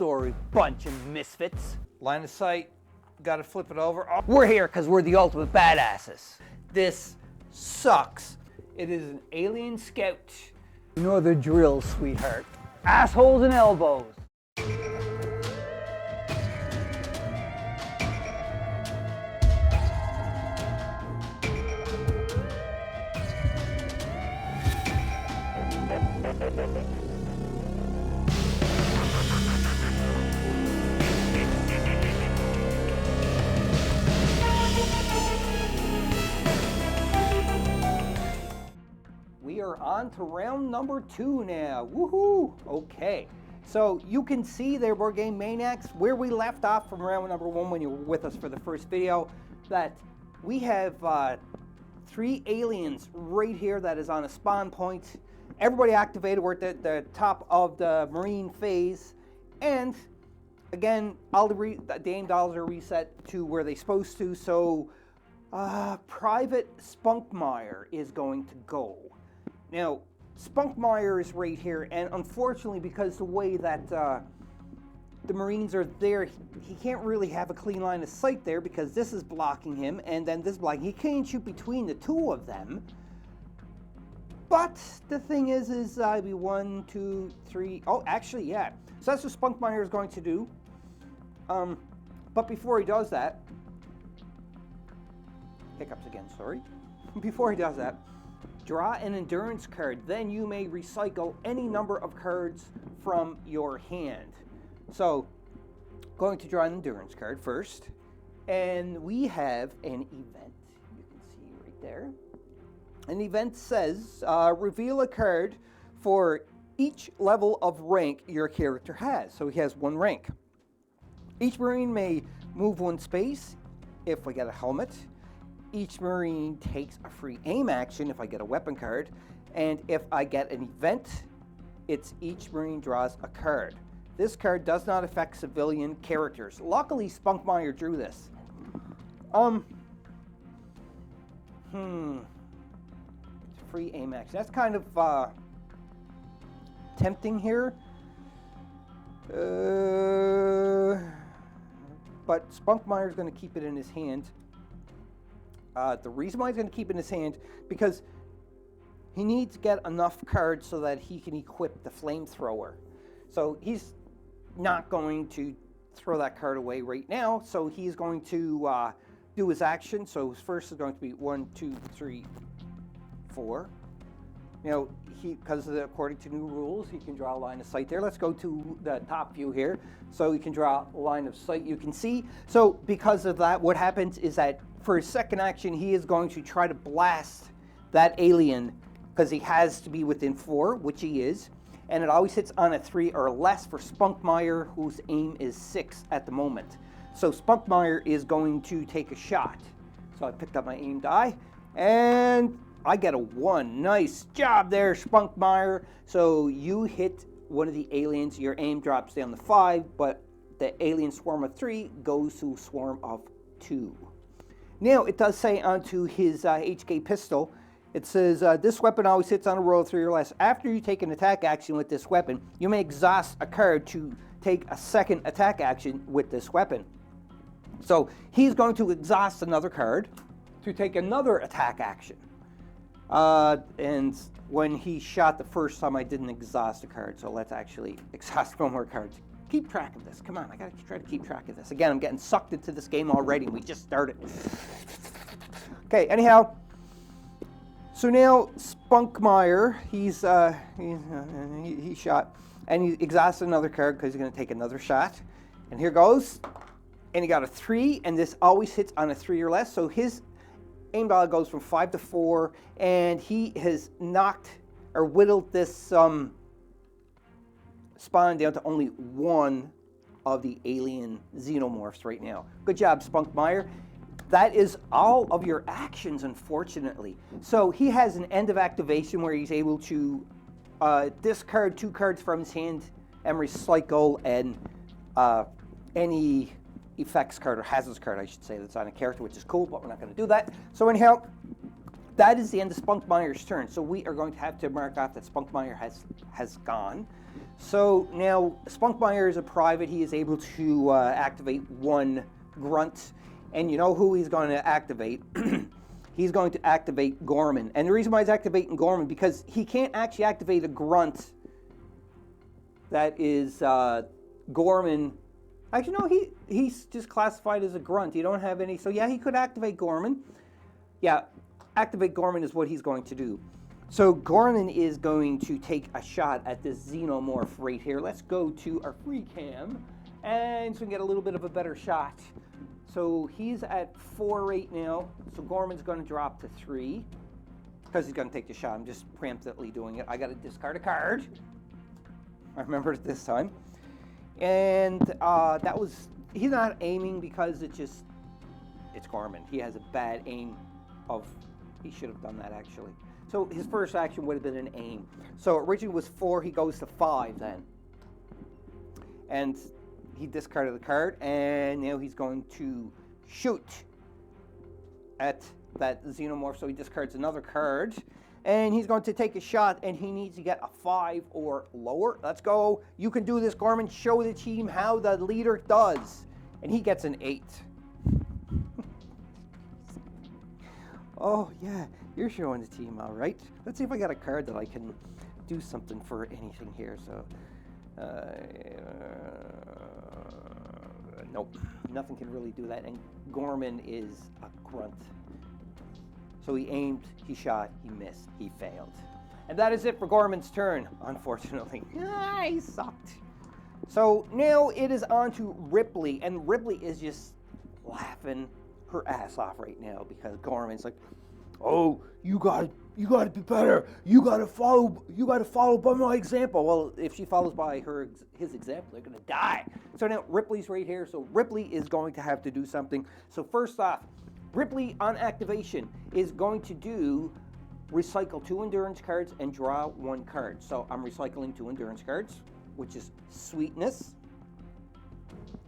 sorry bunch of misfits. Line of sight, gotta flip it over. Oh. We're here because we're the ultimate badasses. This sucks. It is an alien scout. You know the drill, sweetheart. Assholes and elbows. We are on to round number 2 now. Woohoo! Okay, so you can see there, Board Game Maniacs, where we left off from round number 1 when you were with us for the first video, that we have 3 aliens right here that is on a spawn point. Everybody activated. We're at the top of the marine phase, and again, all the aim dials are reset to where they're supposed to. So, Private Spunkmeyer is going to go. Now, Spunkmeyer is right here, and unfortunately, because the way that the Marines are there, he can't really have a clean line of sight there because this is blocking him, and then this is blocking. He can't shoot between the two of them. But the thing is be 1, 2, 3. Oh, actually, yeah. So that's what Spunkmeyer is going to do. But before he does that, hiccups again, sorry. Before he does that, draw an endurance card. Then you may recycle any number of cards from your hand. So, going to draw an endurance card first. And we have an event. You can see right there. An event says, reveal a card for each level of rank your character has. So he has 1 rank. Each Marine may move 1 space if I get a helmet. Each Marine takes a free aim action if I get a weapon card. And if I get an event, it's each Marine draws a card. This card does not affect civilian characters. Luckily, Spunkmeyer drew this. Free aim action. That's kind of tempting here. But Spunkmeyer is going to keep it in his hand. The reason why he's going to keep it in his hand, because he needs to get enough cards so that he can equip the flamethrower. So he's not going to throw that card away right now. So he's going to do his action. So his first is going to be 1, 2, 3, 4. You know, because according to new rules, he can draw a line of sight there. Let's go to the top view here. So you can draw a line of sight, you can see. So because of that, what happens is that for his second action, he is going to try to blast that alien because he has to be within 4, which he is. And it always hits on a 3 or less for Spunkmeyer, whose aim is 6 at the moment. So Spunkmeyer is going to take a shot. So I picked up my aim die, and I get a 1. Nice job there, Spunkmeyer. So you hit one of the aliens, your aim drops down to 5, but the alien swarm of 3 goes to swarm of 2. Now, it does say onto his HK pistol, it says, this weapon always hits on a roll of 3 or less. After you take an attack action with this weapon, you may exhaust a card to take a second attack action with this weapon. So he's going to exhaust another card to take another attack action. And when he shot the first time, I didn't exhaust a card, so let's actually exhaust 1 more card. Keep track of this. Come on, I gotta try to keep track of this. Again, I'm getting sucked into this game already. We just started. Okay, anyhow. So now Spunkmeyer, he shot, and he exhausted another card because he's going to take another shot. And here goes. And he got a 3, and this always hits on a 3 or less. So his aim dial goes from 5 to 4, and he has knocked or whittled this spawn down to only 1 of the alien xenomorphs right now. Good job, Spunkmeyer. That is all of your actions, unfortunately. So he has an end of activation where he's able to discard 2 cards from his hand and recycle any effects card, or hazards card, I should say, that's on a character, which is cool, but we're not going to do that. So anyhow, that is the end of Spunkmeyer's turn. So we are going to have to mark off that Spunkmeyer has gone. So now Spunkmeyer is a private. He is able to activate one grunt. And you know who he's going to activate? He's going to activate Gorman. And the reason why he's activating Gorman, because he can't actually activate a grunt that is Gorman. Actually, no, he's just classified as a grunt. You don't have any. So yeah, he could activate Gorman. Yeah, activate Gorman is what he's going to do. So Gorman is going to take a shot at this xenomorph right here. Let's go to our free cam, and so we can get a little bit of a better shot. So he's at 4 right now. So Gorman's going to drop to 3 because he's going to take the shot. I'm just preemptively doing it. I got to discard a card. I remember it this time. And that was, he's not aiming because it's Gorman. He has a bad aim of, he should have done that actually. So his first action would have been an aim. So originally was 4, he goes to 5 then. And he discarded the card, and now he's going to shoot at that xenomorph. So he discards another card, and he's going to take a shot, and he needs to get a 5 or lower. Let's go. You can do this, Gorman. Show the team how the leader does. And he gets an 8. Oh, yeah. You're showing the team, all right. Let's see if I got a card that I can do something for anything here. So, nope, nothing can really do that. And Gorman is a grunt. So he aimed, he shot, he missed, he failed. And that is it for Gorman's turn, unfortunately. He sucked. So now it is on to Ripley, and Ripley is just laughing her ass off right now because Gorman's like, oh, you gotta be better. You gotta follow by my example. Well, if she follows by his example, they're gonna die. So now Ripley's right here. So Ripley is going to have to do something. So first off, Ripley on activation is going to do recycle 2 endurance cards and draw 1 card. So I'm recycling 2 endurance cards, which is sweetness.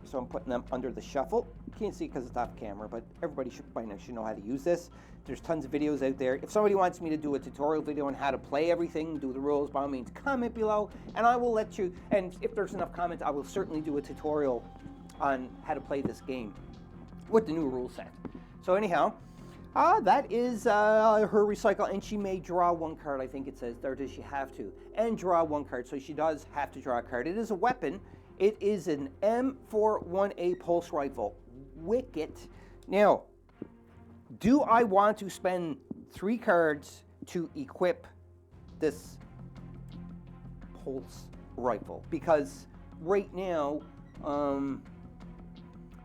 So I'm putting them under the shuffle. You can't see because it's off camera, but everybody by now should know how to use this. There's tons of videos out there. If somebody wants me to do a tutorial video on how to play everything, do the rules, by all means, comment below, and I will let you, and if there's enough comments, I will certainly do a tutorial on how to play this game with the new rule set. So anyhow, that is her recycle, and she may draw 1 card, I think it says, or does she have to? And draw 1 card, so she does have to draw a card. It is a weapon. It is an M41A pulse rifle. Wicked. Now, do I want to spend 3 cards to equip this pulse rifle? Because right now,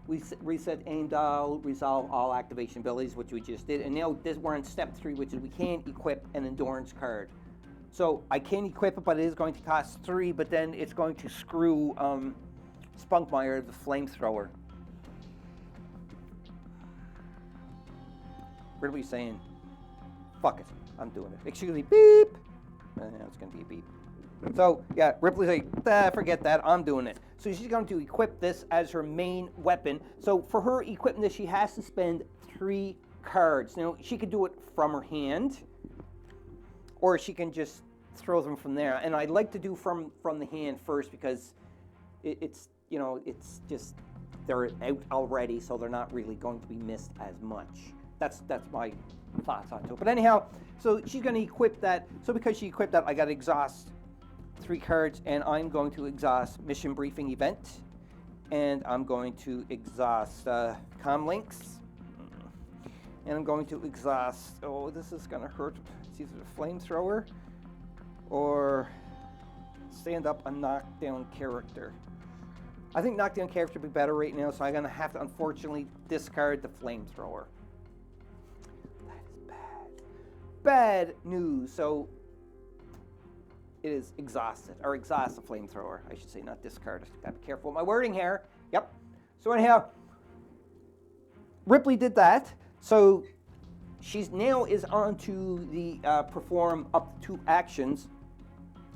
we reset aim dial, resolve all activation abilities, which we just did, and now we're on step 3, which is we can't equip an endurance card. So I can equip it, but it is going to cost 3, but then it's going to screw Spunkmeyer, the flamethrower. What are we saying? Fuck it, I'm doing it. Excuse me, beep. It's going to be a beep. So yeah, Ripley's like, forget that, I'm doing it. So she's going to equip this as her main weapon. So for her equipping this, she has to spend 3 cards. Now she could do it from her hand, or she can just throw them from there. And I'd like to do from the hand first because it's just, they're out already, so they're not really going to be missed as much. That's my thoughts on it. But anyhow, so she's going to equip that. So because she equipped that, I got to exhaust 3 cards, and I'm going to exhaust Mission Briefing Event, and I'm going to exhaust Comlinks, and I'm going to exhaust, oh, this is going to hurt. It's either the flamethrower or stand up a knockdown character. I think knockdown character would be better right now, so I'm going to have to unfortunately discard the flamethrower. That is bad. Bad news. So it is exhausted, or exhaust the flamethrower, I should say, not discard. Gotta be careful with my wording here. Yep. So anyhow, Ripley did that. So she's now is on to the perform up to 2 actions.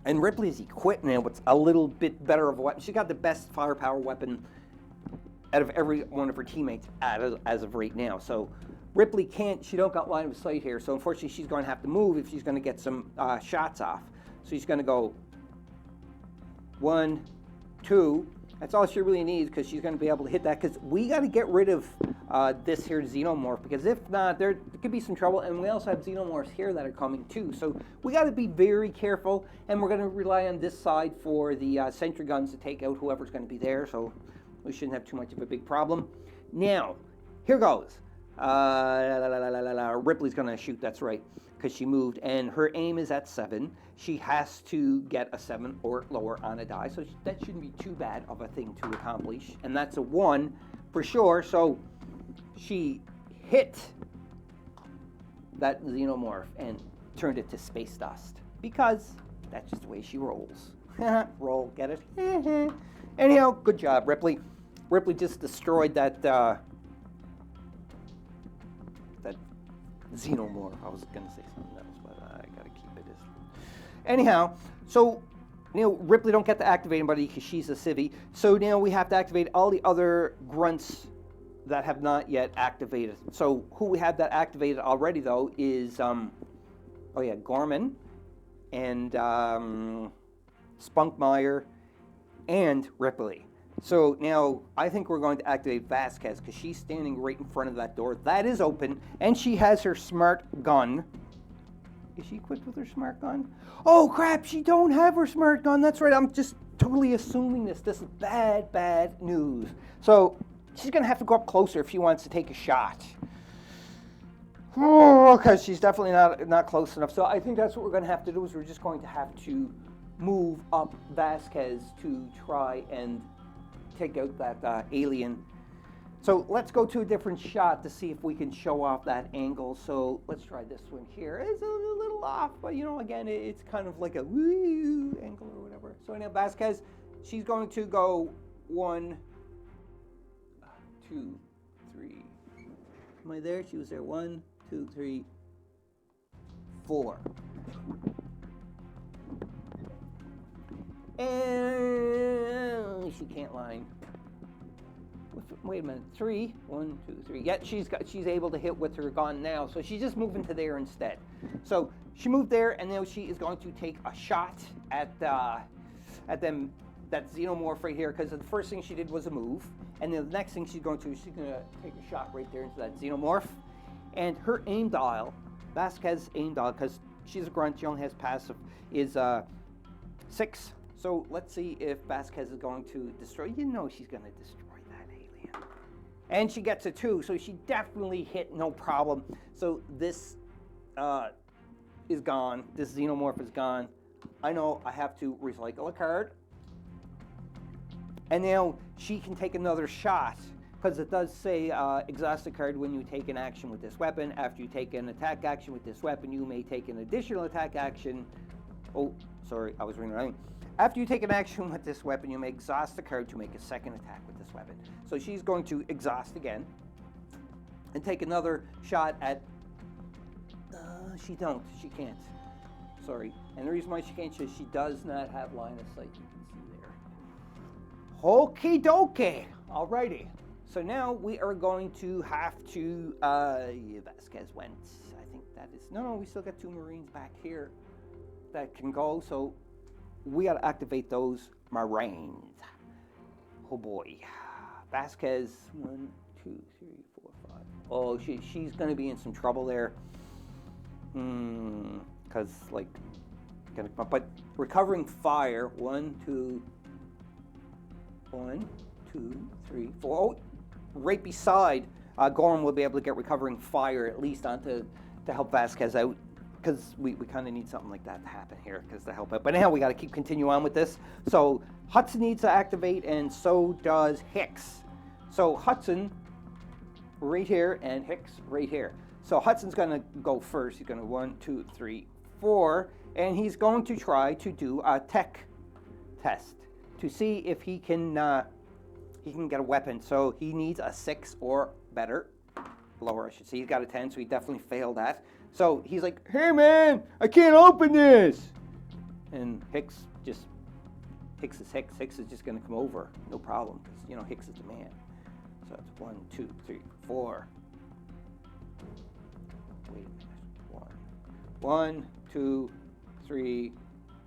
And Ripley is equipped now with a little bit better of a weapon. She got the best firepower weapon out of every one of her teammates as of right now. So Ripley she don't got line of sight here. So unfortunately, she's going to have to move if she's going to get some shots off. So she's going to go 1, 2. That's all she really needs because she's going to be able to hit that. Because we got to get rid of this here xenomorph, because if not, there could be some trouble. And we also have xenomorphs here that are coming too. So we got to be very careful. And we're going to rely on this side for the sentry guns to take out whoever's going to be there. So we shouldn't have too much of a big problem. Now, here goes. Ripley's going to shoot, that's right, because she moved. And her aim is at 7. She has to get a 7 or lower on a die. So that shouldn't be too bad of a thing to accomplish. And that's a 1 for sure. So she hit that xenomorph and turned it to space dust, because that's just the way she rolls. Roll, get it? Anyhow, good job, Ripley. Ripley just destroyed that that xenomorph. I was going to say something else, but I got to keep it as... Anyhow, so, Ripley don't get to activate anybody because she's a civvy. So now we have to activate all the other grunts that have not yet activated. So who we have that activated already, though, is, Gorman and Spunkmeyer and Ripley. So now I think we're going to activate Vasquez because she's standing right in front of that door. That is open, and she has her smart gun. Is she equipped with her smart gun? Oh crap, she don't have her smart gun. That's right, I'm just totally assuming this. This is bad news. So she's going to have to go up closer if she wants to take a shot. Oh, because she's definitely not close enough. So I think that's what we're going to have to do, is we're just going to have to move up Vasquez to try and take out that alien. So let's go to a different shot to see if we can show off that angle. So let's try this one here. It's a little off, but again, it's kind of like a woo angle or whatever. So now Vasquez, she's going to go 1, 2, 3. Am I there? She was there. 1, 2, 3, 4. And she can't line. Wait a minute. 3. 1, 2, 3. Yeah, she's able to hit with her gun now. So she's just moving to there instead. So she moved there, and now she is going to take a shot at them, that xenomorph right here, because the first thing she did was a move, and then the next thing she's going to take a shot right there into that xenomorph. And her aim dial, Vasquez's aim dial, because she's a grunt, she only has passive, is 6. So let's see if Vasquez is going to destroy. She's going to destroy that alien. And she gets a 2, so she definitely hit, no problem. So this is gone. This xenomorph is gone. I know I have to recycle a card. And now she can take another shot, because it does say exhaust a card when you take an action with this weapon. After you take an attack action with this weapon, you may take an additional attack action. Oh, sorry, I was reading wrong. After you take an action with this weapon, you may exhaust the card to make a second attack with this weapon. So she's going to exhaust again and take another shot at... she can't. Sorry. And the reason why she can't is she does not have line of sight, you can see there. Okie dokie. Alrighty. So now we are going to have to... Vasquez went. I think that is... No, we still got 2 Marines back here that can go, so we got to activate those Marines. Oh boy. Vasquez, 1, 2, 3, 4, 5. Oh, she's going to be in some trouble there. Because, but recovering fire, 1, 2, 3, 4. Oh, right beside, Gorham will be able to get recovering fire at least to help Vasquez out. Because we kind of need something like that to happen here, because to help out. But anyhow, we got to continue on with this. So Hudson needs to activate, and so does Hicks. So Hudson right here, and Hicks right here. So Hudson's going to go first. He's going to 1, 2, 3, 4, and he's going to try to do a tech test to see if he can get a weapon. So he needs a 6 or better, lower I should say. He's got a 10, so he definitely failed that. So he's like, hey man, I can't open this. And Hicks is Hicks. Hicks is just going to come over, no problem, because Hicks is the man. So it's 1, 2, 3, 4. Wait a minute. 1, 2, 3,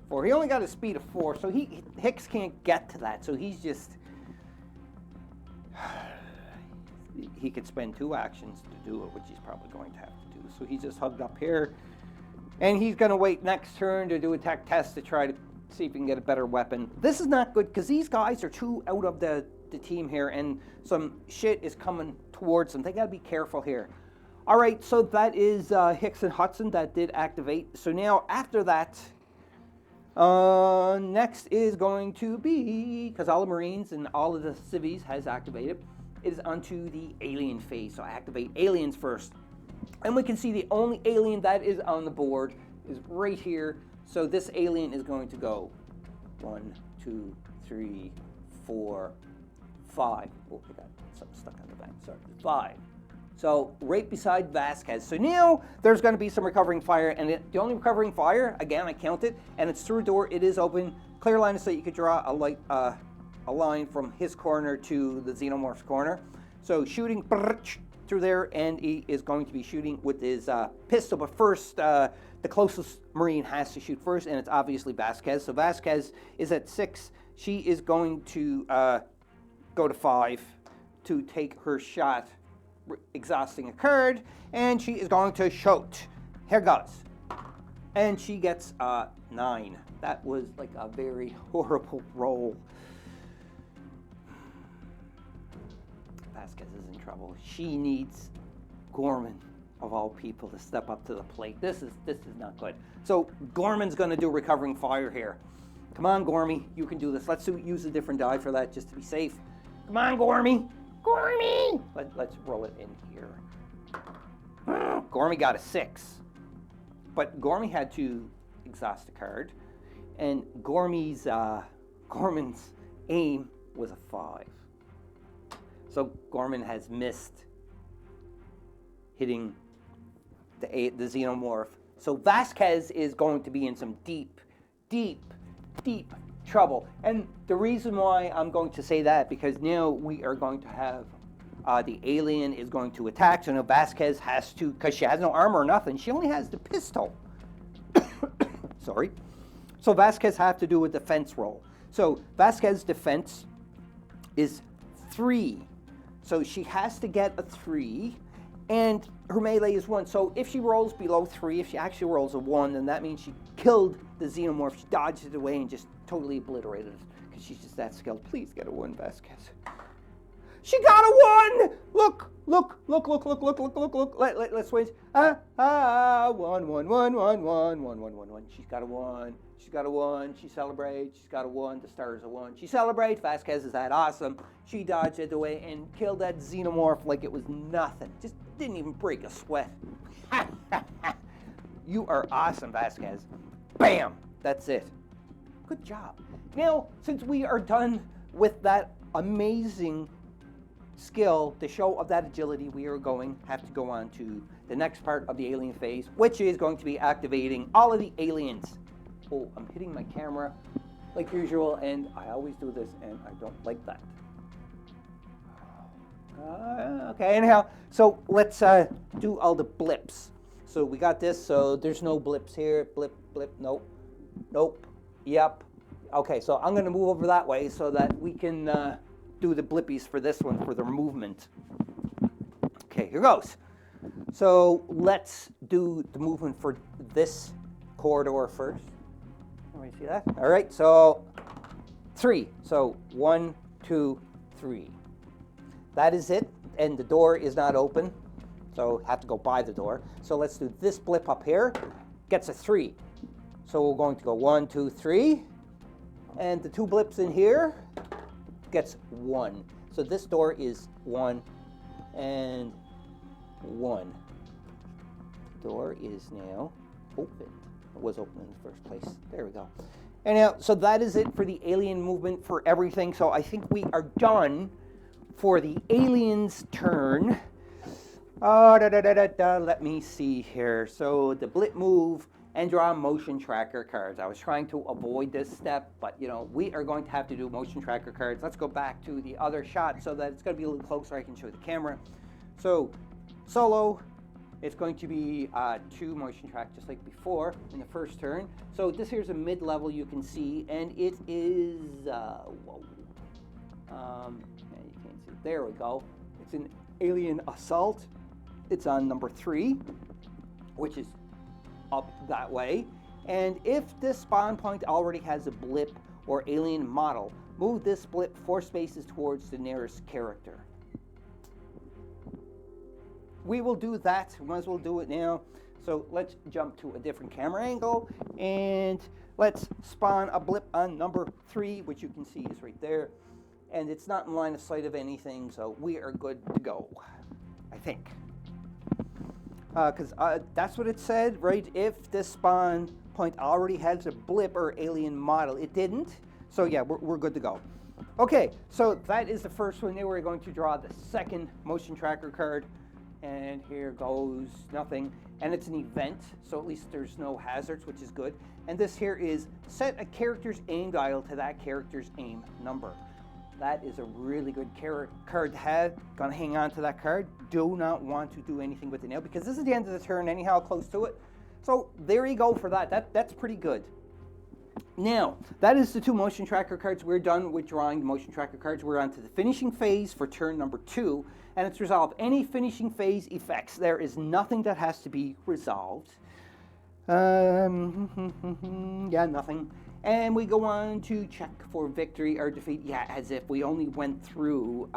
4. He only got a speed of 4, so Hicks can't get to that. So he's just... He could spend 2 actions to do it, which he's probably going to have to do. So he's just hugged up here. And he's going to wait next turn to do a tech test to try to see if he can get a better weapon. This is not good because these guys are too out of the team here, and some shit is coming towards them. They got to be careful here. All right, so that is Hicks and Hudson that did activate. So now after that, next is going to be, because all the Marines and all of the civvies has activated, it is onto the alien phase. So I activate aliens first. And we can see the only alien that is on the board is right here. So this alien is going to go 1, 2, 3, 4, 5. Oh, I got something stuck on the back. Sorry, 5. So right beside Vasquez. So now there's going to be some recovering fire, and the only recovering fire, again, I counted, and it's through a door. It is open. Clear line of sight. You could draw a line from his corner to the Xenomorph's corner. So shooting through there, and he is going to be shooting with his pistol. But first, the closest Marine has to shoot first, and it's obviously Vasquez. So Vasquez is at 6. She is going to go to 5 to take her shot, exhausting a card, and she is going to shoot. Here goes. And she gets 9. That was like a very horrible roll. Vasquez is in trouble. She needs Gorman, of all people, to step up to the plate. This is not good. So Gorman's going to do recovering fire here. Come on, Gormy, you can do this. Let's use a different die for that just to be safe. Come on, Gormy. Gormy! Let's roll it in here. Gormy got a 6. But Gormy had to exhaust a card. And Gorman's aim was a 5. So Gorman has missed hitting the Xenomorph. So Vasquez is going to be in some deep, deep, deep trouble. And the reason why I'm going to say that, because now we are going to have the alien is going to attack. So now Vasquez has to, because she has no armor or nothing, she only has the pistol. Sorry. So Vasquez have to do a defense roll. So Vasquez's defense is 3. So she has to get a 3, and her melee is 1. So if she rolls below 3, if she actually rolls a 1, then that means she killed the Xenomorph. She dodged it away and just totally obliterated it, because she's just that skilled. Please get a 1, Vasquez. She got a 1! Look. Let's wait. 1, 1, 1, 1, 1, 1, 1, 1, 1. She's got a 1. She's got a 1. She celebrates. She's got a 1. The star is a 1. She celebrates. Vasquez is that awesome. She dodged it away and killed that Xenomorph like it was nothing. Just didn't even break a sweat. You are awesome, Vasquez. Bam! That's it. Good job. Now, since we are done with that amazing skill, the show of that agility, we are have to go on to the next part of the alien phase, which is going to be activating all of the aliens. Oh, I'm hitting my camera like usual, and I always do this, and I don't like that. Okay, anyhow, so let's do all the blips. So we got this, so there's no blips here. Blip, nope, yep. Okay, so I'm going to move over that way so that we can do the blippies for this one, for the movement. Okay, here goes. So let's do the movement for this corridor first. Let me see that. All right, so 3. So 1, 2, 3. That is it, and the door is not open, so have to go by the door. So let's do this blip up here. Gets a 3. So we're going to go 1, 2, 3. And the 2 blips in here gets 1. So this door is 1 and 1. The door is now open. It was open in the first place. There we go. And now, so that is it for the alien movement for everything. So I think we are done for the alien's turn. Let me see here. So the blip move and draw motion tracker cards. I was trying to avoid this step, but we are going to have to do motion tracker cards. Let's go back to the other shot so that it's going to be a little closer. I can show the camera. So solo, It's going to be 2 motion track, just like before in the first turn. So this here's a mid-level you can see, and it is, whoa. Yeah, you can't see. There we go. It's an Alien Assault. It's on number 3, which is up that way. And if this spawn point already has a blip or alien model, move this blip 4 spaces towards the nearest character. We will do that. We might as well do it now. So let's jump to a different camera angle and let's spawn a blip on number 3, which you can see is right there. And it's not in line of sight of anything, so we are good to go, I think. Because that's what it said, right? If this spawn point already has a blip or alien model, it didn't. So yeah, we're good to go. Okay, so that is the first one. Now we're going to draw the second motion tracker card. And here goes nothing. And it's an event, so at least there's no hazards, which is good. And this here is set a character's aim dial to that character's aim number. That is a really good card to have. Gonna hang on to that card. Do not want to do anything with it now because this is the end of the turn anyhow, close to it. So there you go for that. That's pretty good. Now, that is the 2 motion tracker cards. We're done with drawing the motion tracker cards. We're on to the finishing phase for turn number 2, and it's resolve any finishing phase effects. There is nothing that has to be resolved. Yeah, nothing. And we go on to check for victory or defeat. Yeah, as if we only went through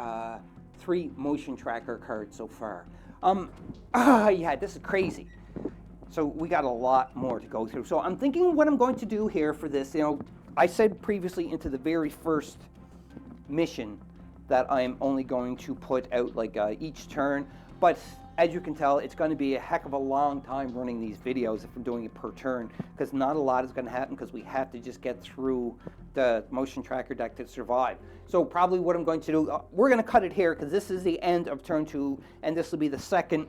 3 motion tracker cards so far. Yeah, this is crazy. So we got a lot more to go through. So I'm thinking what I'm going to do here for this, I said previously into the very first mission that I'm only going to put out like each turn. But as you can tell, it's going to be a heck of a long time running these videos if we're doing it per turn, because not a lot is going to happen because we have to just get through the motion tracker deck to survive. So probably what I'm going to do, we're going to cut it here because this is the end of turn 2, and this will be the second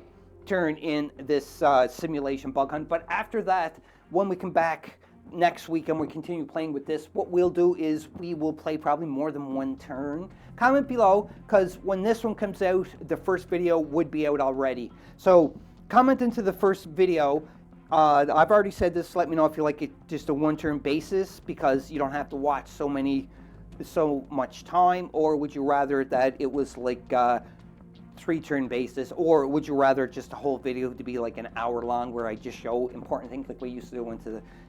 turn in this simulation bug hunt. But after that, when we come back next week and we continue playing with this, what we'll do is we will play probably more than 1 turn. Comment below, because when this one comes out, the first video would be out already. So comment into the first video. I've already said this. Let me know if you like it just a 1-turn basis, because you don't have to watch so much time, or would you rather that it was like 3-turn basis, or would you rather just a whole video to be like an hour long where I just show important things like we used to do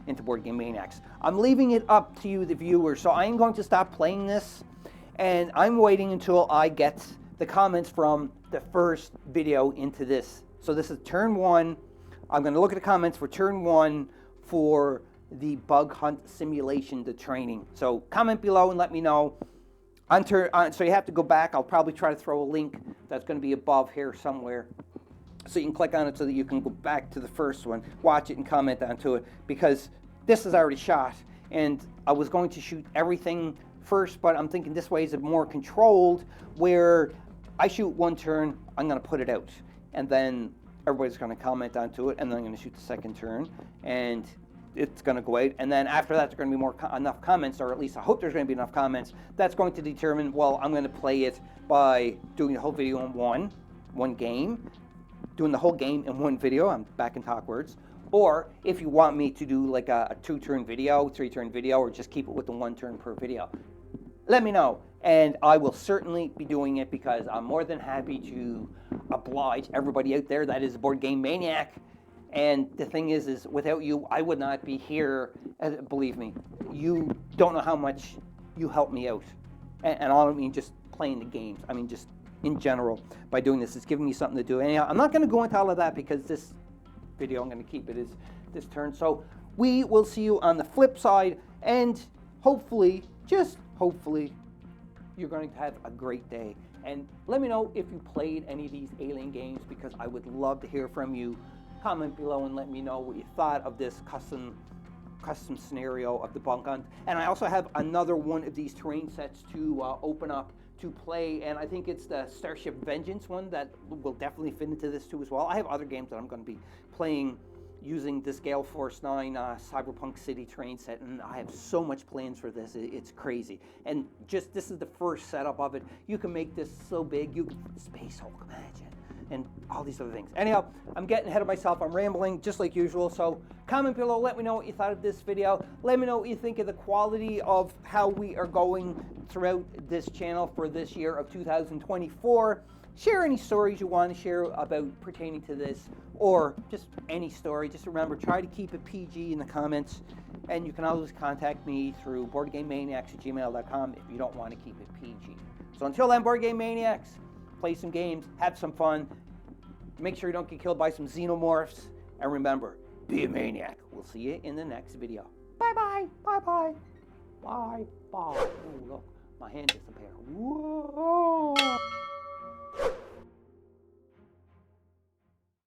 into Board Game Maniacs? I'm leaving it up to you, the viewers. So I'm going to stop playing this, and I'm waiting until I get the comments from the first video into this. So this is turn 1. I'm going to look at the comments for turn 1 for the bug hunt simulation, the training. So comment below and let me know. So you have to go back. I'll probably try to throw a link that's going to be above here somewhere, so you can click on it so that you can go back to the first one, watch it, and comment onto it, because this is already shot, and I was going to shoot everything first, but I'm thinking this way is more controlled, where I shoot 1 turn, I'm going to put it out, and then everybody's going to comment onto it, and then I'm going to shoot the second turn, and it's going to go out, and then after that there's going to be enough comments, or at least I hope there's going to be enough comments. That's going to determine, well, I'm going to play it by doing the whole video in one game, doing the whole game in 1 video. I'm back in talk words. Or if you want me to do like a 2-turn video, 3-turn video, or just keep it with the 1 turn per video, let me know, and I will certainly be doing it, because I'm more than happy to oblige everybody out there that is a Board Game Maniac. And the thing is without you, I would not be here. Believe me, you don't know how much you help me out. And I don't mean just playing the games. I mean just in general, by doing this. It's giving me something to do. Anyhow, I'm not going to go into all of that, because this video, I'm going to keep it as this turn. So we will see you on the flip side. And hopefully, just hopefully, you're going to have a great day. And let me know if you played any of these alien games, because I would love to hear from you. Comment below and let me know what you thought of this custom scenario of the bug hunt. And I also have another one of these terrain sets to open up to play, and I think it's the Starship Vengeance one that will definitely fit into this too as well. I have other games that I'm going to be playing using this Gale Force 9 Cyberpunk City terrain set, and I have so much plans for this. It's crazy. And just this is the first setup of it. You can make this so big. Space Hulk, imagine. and all these other things. Anyhow, I'm getting ahead of myself. I'm rambling just like usual. So comment below. Let me know what you thought of this video. Let me know what you think of the quality of how we are going throughout this channel for this year of 2024. Share any stories you want to share about pertaining to this, or just any story. Just remember, try to keep it PG in the comments, and you can always contact me through BoardGameManiacs@gmail.com if you don't want to keep it PG. So until then, Board Game Maniacs, play some games, have some fun, make sure you don't get killed by some xenomorphs, and remember, be a maniac. We'll see you in the next video. Bye-bye, bye-bye, bye-bye. Oh, look, my hand disappeared. Whoa.